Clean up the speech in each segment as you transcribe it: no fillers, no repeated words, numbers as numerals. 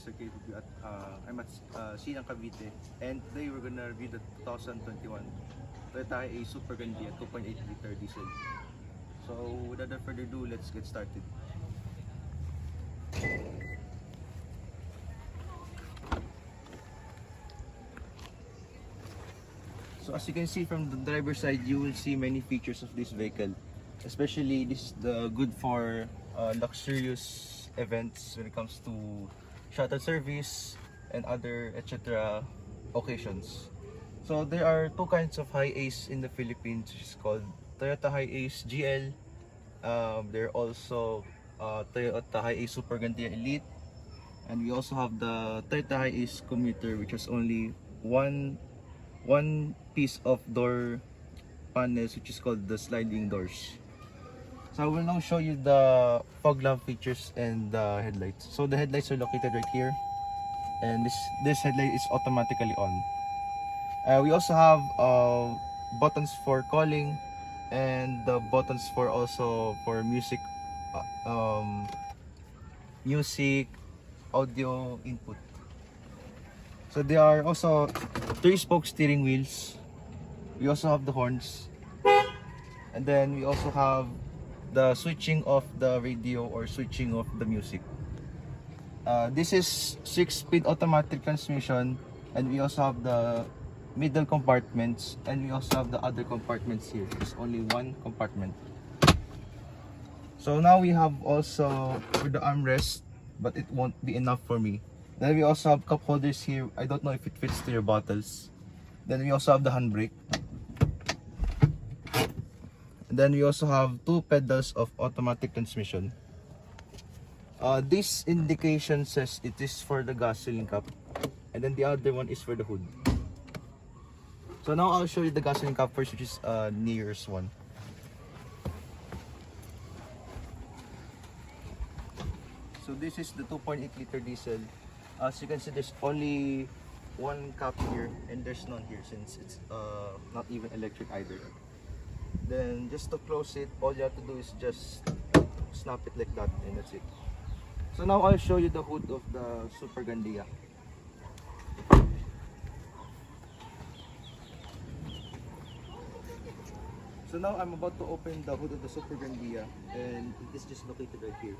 Mr. K. I'm at Sinang Cavite, and today we're gonna review the 2021 Toyota Hiace Super Grandia 2.8 liter diesel. So without further ado, let's get started. So as you can see from the driver's side, you will see many features of this vehicle. Especially this is good for luxurious events when it comes to shuttle service and other etc. occasions. So there are two kinds of Hiace in the Philippines, which is called Toyota Hiace GL. There are also Toyota Hiace Super Grandia Elite, and we also have the Toyota Hiace Commuter, which has only one piece of door panels, which is called the sliding doors. So I will now show you the fog lamp features and the headlights. So the headlights are located right here, and this headlight is automatically on. We also have buttons for calling, and the buttons for also for music, music audio input. So there are also 3-spoke steering wheels. We also have the horns, and then we also have the switching of the radio or switching of the music. This is 6-speed automatic transmission, and we also have the middle compartments, and we also have the other compartments here. It's only one compartment. So now we have also for the armrest, but it won't be enough for me. Then we also have cup holders here. I don't know if it fits to your bottles. Then we also have the handbrake. And then we also have 2 pedals of automatic transmission. This indication says it is for the gasoline cap, and then the other one is for the hood. So now I'll show you the gasoline cap first, which is nearest one. So this is the 2.8 liter diesel. As you can see, there's only one cap here, and there's none here since it's not even electric either. Then just to close it, all you have to do is just snap it like that, and that's it. So now I'll show you the hood of the Super Grandia. So now I'm about to open the hood of the Super Grandia, and it is just located right here.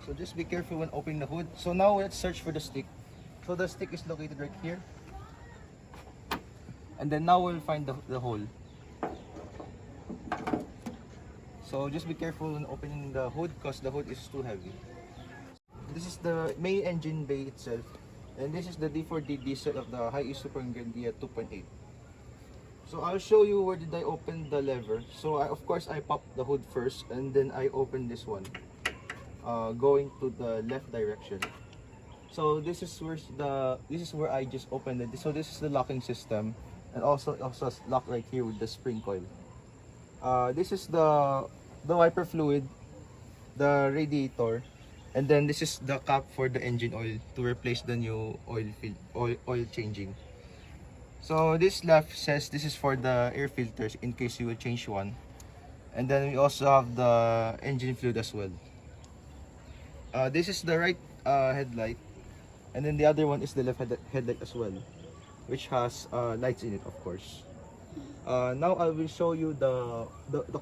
So just be careful when opening the hood. So now let's search for the stick. So the stick is located right here. And then now we'll find the hole. So just be careful when opening the hood because the hood is too heavy. This is the main engine bay itself. And this is the D4D diesel of the Hiace Super Grandia 2.8. So I'll show you where did I open the lever. So of course I popped the hood first, and then I opened this one, going to the left direction. So this is where I just opened it. So this is the locking system, and also locked right here with the spring coil. This is the wiper fluid, the radiator, and then this is the cap for the engine oil to replace the new oil changing. So this left says this is for the air filters in case you will change one, and then we also have the engine fluid as well. This is the right headlight, and then the other one is the left headlight as well, which has lights in it, of course. Now I will show you the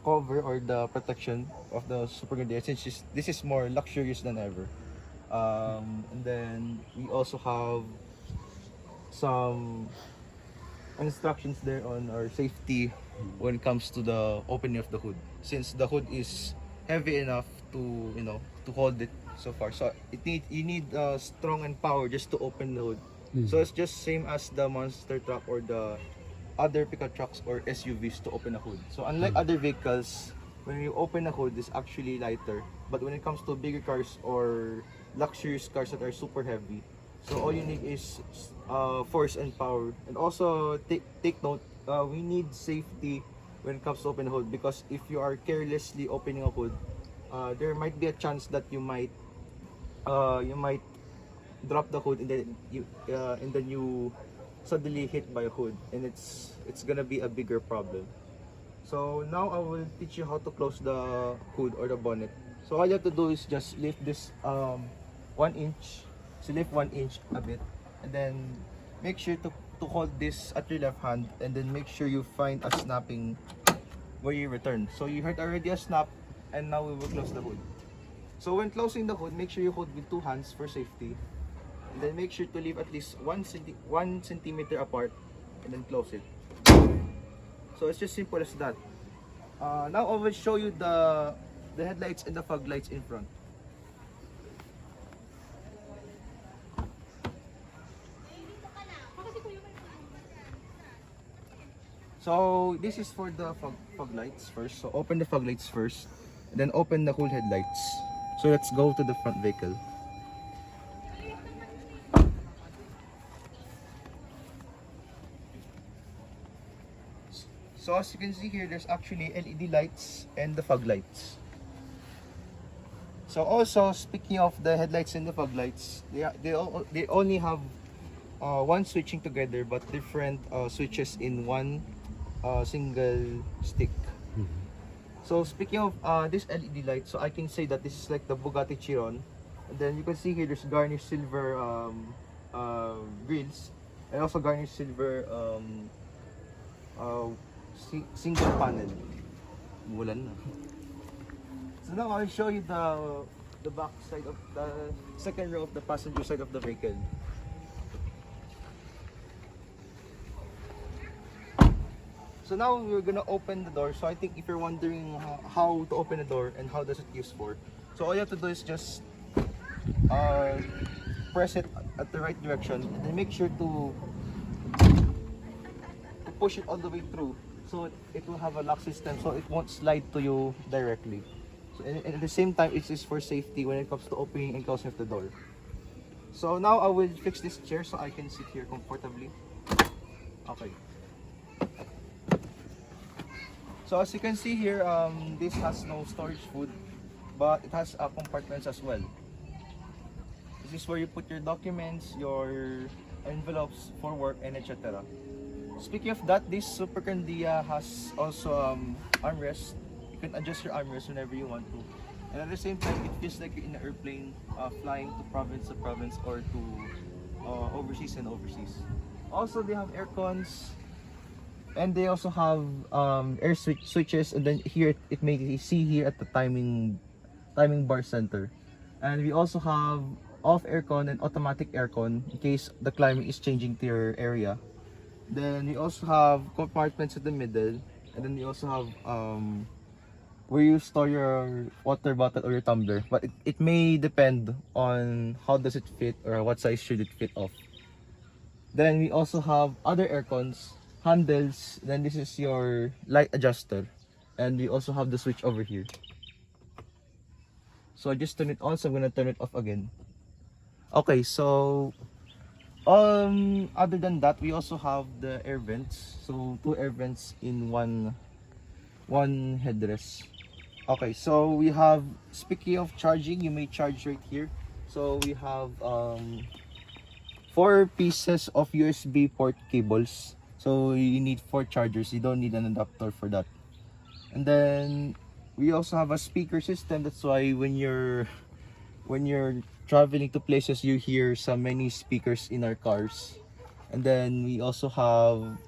cover or the protection of the Super Grandia, since this is more luxurious than ever. And then we also have some instructions there on our safety when it comes to the opening of the hood, since the hood is heavy enough to to hold it so far. So you need strong and power just to open the hood. So it's just same as the monster truck or the other pickup trucks or SUVs to open a hood. So unlike other vehicles, when you open a hood, it's actually lighter. But when it comes to bigger cars or luxurious cars that are super heavy, so all you need is force and power. And also take note, we need safety when it comes to open a hood, because if you are carelessly opening a hood, there might be a chance that you might drop the hood, and then you suddenly hit by a hood, and it's gonna be a bigger problem. So now I will teach you how to close the hood or the bonnet. So all you have to do is just lift this 1 inch. So lift 1 inch a bit, and then make sure to hold this at your left hand, and then make sure you find a snapping where you return. So you heard already a snap, and now we will close the hood. So when closing the hood, make sure you hold with 2 hands for safety, and then make sure to leave at least 1 centimeter apart, and then close it. So it's just simple as that. Now I will show you the headlights and the fog lights in front. So this is for the fog lights first. So open the fog lights first, and then open the whole headlights. So let's go to the front vehicle. So as you can see here, there's actually LED lights and the fog lights. So also, speaking of the headlights and the fog lights, they only have one switching together, but different switches in one single stick. So speaking of this LED light, so I can say that this is like the Bugatti Chiron. And then you can see here there's garnished silver grills, and also garnished silver single panel. Mulan na. So now I'll show you the back side of the second row of the passenger side of the vehicle. So now we're gonna open the door. So I think if you're wondering how to open the door and how does it use for, so all you have to do is just press it at the right direction, and then make sure to push it all the way through, so it will have a lock system, so it won't slide to you directly. So and at the same time, it is for safety when it comes to opening and closing of the door. So now I will fix this chair so I can sit here comfortably. Okay. So as you can see here, this has no storage food, but it has compartments as well. This is where you put your documents, your envelopes for work, and etc. Speaking of that, this Super Grandia has also armrest. You can adjust your armrest whenever you want to. And at the same time, it feels like you're in an airplane flying to province or to overseas and overseas. Also, they have air cons. And they also have air switches, and then here it may see here at the timing bar center. And we also have off aircon and automatic aircon in case the climate is changing to your area. Then we also have compartments in the middle, and then we also have where you store your water bottle or your tumbler. But it may depend on how does it fit or what size should it fit off. Then we also have other aircons, handles, then this is your light adjuster, and we also have the switch over here. So I just turn it on, so I'm gonna turn it off again. Okay, so other than that, we also have the air vents, so 2 air vents in one headrest. Okay, so we have, speaking of charging, you may charge right here. So we have 4 pieces of USB port cables. So you need 4 chargers, you don't need an adapter for that. And then we also have a speaker system. That's why when you're traveling to places, you hear so many speakers in our cars. And then we also have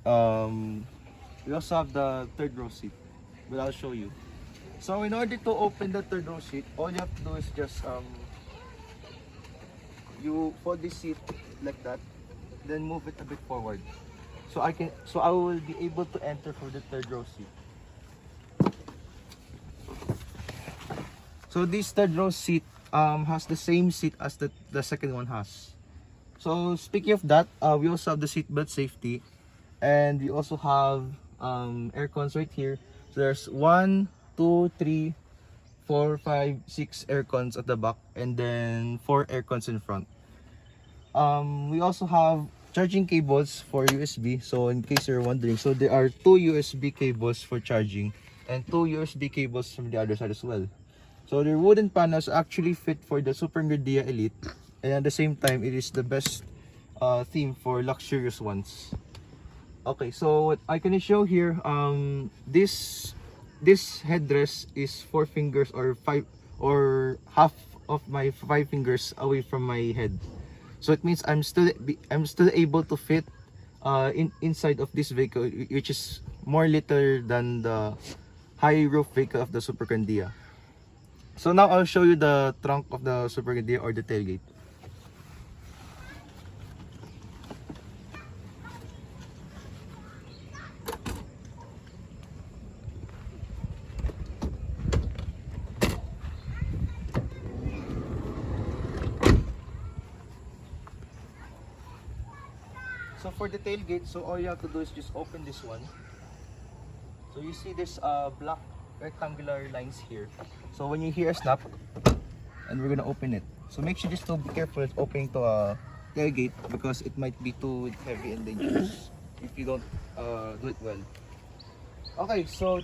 the third row seat, but I'll show you. So in order to open the third row seat, all you have to do is just you fold this seat like that, then move it a bit forward, so I will be able to enter for the third row seat. So this third row seat has the same seat as the second one has. So speaking of that, we also have the seatbelt safety, and we also have air cons right here. So there's 1, 2, 3, 4, 5, 6 air cons at the back, and then 4 air cons in front. We also have charging cables for USB, so in case you're wondering, so there are 2 USB cables for charging and 2 USB cables from the other side as well. So the wooden panels actually fit for the Super Grandia Elite, and at the same time it is the best theme for luxurious ones. Okay, so what I can show here, this this headrest is 4 fingers or 5 or half of my 5 fingers away from my head. So it means I'm still able to fit inside of this vehicle, which is more littler than the high roof vehicle of the Super Grandia. So now I'll show you the trunk of the Super Grandia or the tailgate. So for the tailgate, so all you have to do is just open this one. So you see this black rectangular lines here. So when you hear a snap, and we're gonna open it. So make sure just to be careful with opening to a tailgate because it might be too heavy and dangerous if you don't do it well. Okay, so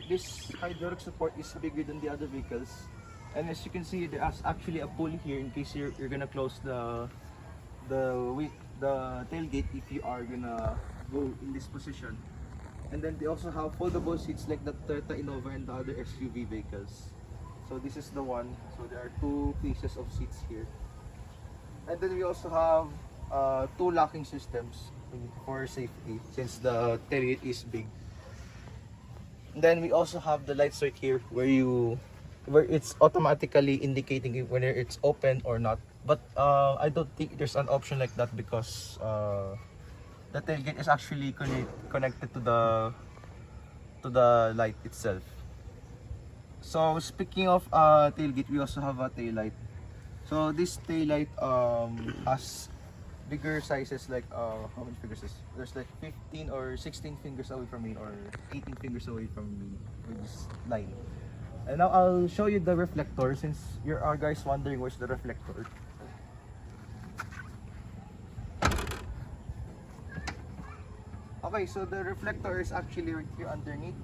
this hydraulic support is bigger than the other vehicles, and as you can see, there's actually a pulley here in case you're gonna close the tailgate if you are gonna go in this position. And then they also have foldable seats like the Toyota Innova and the other SUV vehicles. So this is the one. So there are 2 pieces of seats here. And then we also have 2 locking systems for safety since the tailgate is big. And then we also have the lights right here where it's automatically indicating whether it's open or not. But I don't think there's an option like that because the tailgate is actually connected to the light itself. So speaking of tailgate, we also have a tail light. So this tail light has bigger sizes, like how many fingers is? There's like 15 or 16 fingers away from me, or 18 fingers away from me with this line. And now I'll show you the reflector since you are guys wondering where's the reflector. Okay, so the reflector is actually right here underneath,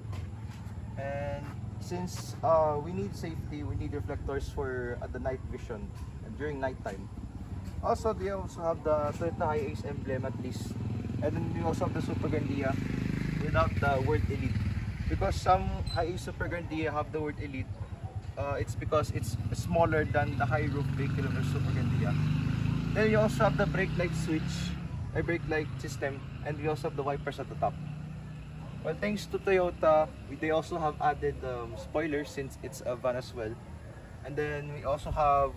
and since we need safety, we need reflectors for the night vision and during night time. Also, they also have the Toyota Hiace emblem at least, and then we also have the Super Grandia without the word Elite. Because some Hiace Super Grandia have the word Elite, it's because it's smaller than the high roof vehicle of the Super Grandia. Then you also have the brake light switch, a brake light system, and we also have the wipers at the top. Well, thanks to Toyota, they also have added spoilers since it's a van as well. And then we also have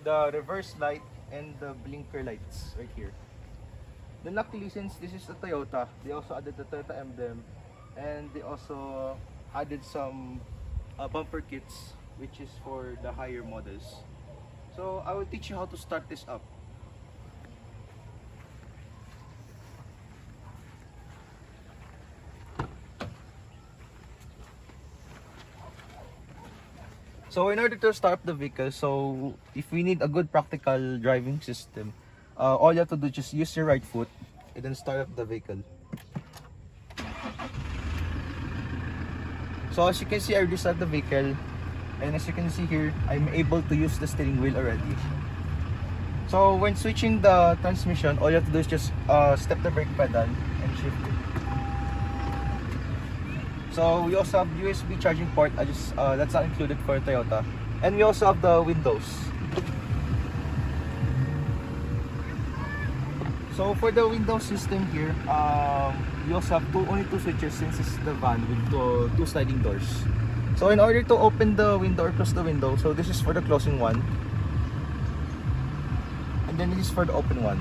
the reverse light and the blinker lights right here. Then luckily, since this is a Toyota, they also added the Toyota emblem, and they also added some bumper kits which is for the higher models. So I will teach you how to start this up. So in order to start up the vehicle, so if we need a good practical driving system, all you have to do is just use your right foot and then start up the vehicle. So as you can see, I already started the vehicle, and as you can see here, I'm able to use the steering wheel already. So when switching the transmission, all you have to do is just step the brake pedal and shift it. So we also have USB charging port. That's not included for Toyota, and we also have the windows. So for the window system here, we also have only two switches since it's the van with two sliding doors. So in order to open the window or close the window, so this is for the closing one, and then this is for the open one.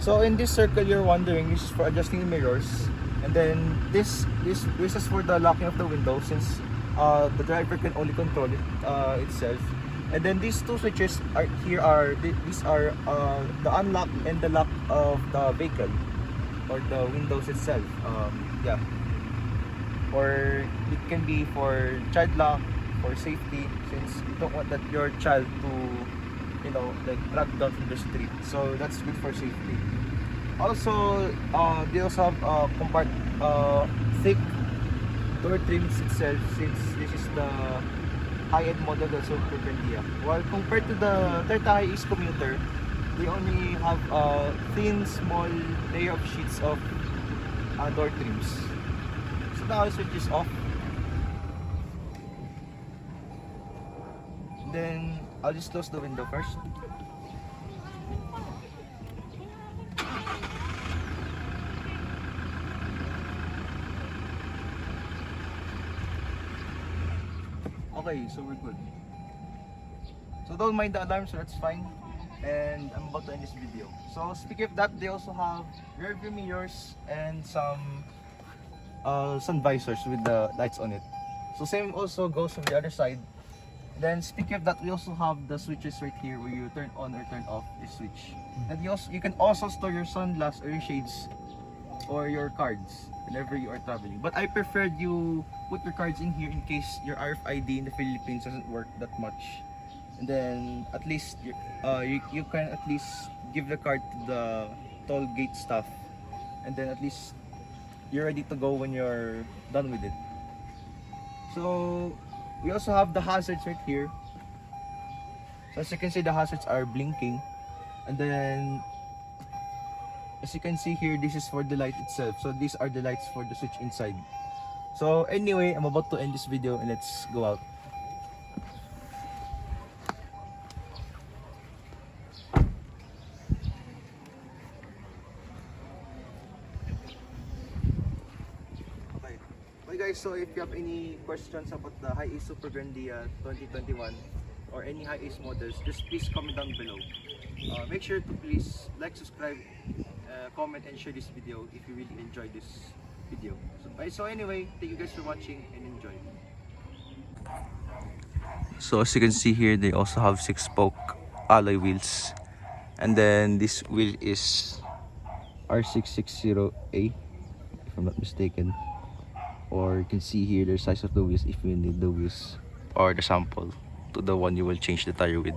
So in this circle, you're wondering, this is for adjusting the mirrors. And then this is for the locking of the window, since the driver can only control it itself. And then these two switches these are the unlock and the lock of the vehicle or the windows itself. Yeah, or it can be for child lock, for safety, since you don't want that your child to, you know, like drag down from the street. So that's good for safety. Also, they also have thick door trims itself, since this is the high-end model of Super Grandia. While compared to the Toyota Hiace commuter, they only have a thin, small layer of sheets of door trims. So now I'll switch this off. Then I'll just close the window first. Okay, so we're good. So don't mind the alarm, so that's fine. And I'm about to end this video. So speaking of that, they also have rear view mirrors and some sun visors with the lights on it. So same also goes on the other side. Then speaking of that, we also have the switches right here where you turn on or turn off the switch. And you can also store your sunglasses or your shades or your cards whenever you are traveling. But I preferred you put your cards in here in case your RFID in the Philippines doesn't work that much. And then at least you can at least give the card to the toll gate staff, and then at least you're ready to go when you're done with it. So we also have the hazards right here. So as you can see, the hazards are blinking, and then as you can see here, this is for the light itself. So these are the lights for the switch inside. So anyway, I'm about to end this video and let's go out. Okay guys, so if you have any questions about the Hiace Super Grandia 2021 or any Hiace models, just please comment down below. Make sure to please like, subscribe, comment and share this video if you really enjoyed this video. So anyway, thank you guys for watching and enjoy. So as you can see here, they also have 6-spoke alloy wheels, and then this wheel is R660A if I'm not mistaken. Or you can see here the size of the wheels if you need the wheels or the sample to the one you will change the tire with.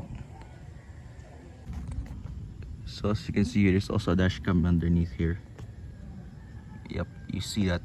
So as you can see here, there's also a dash cam underneath here. Yep, you see that.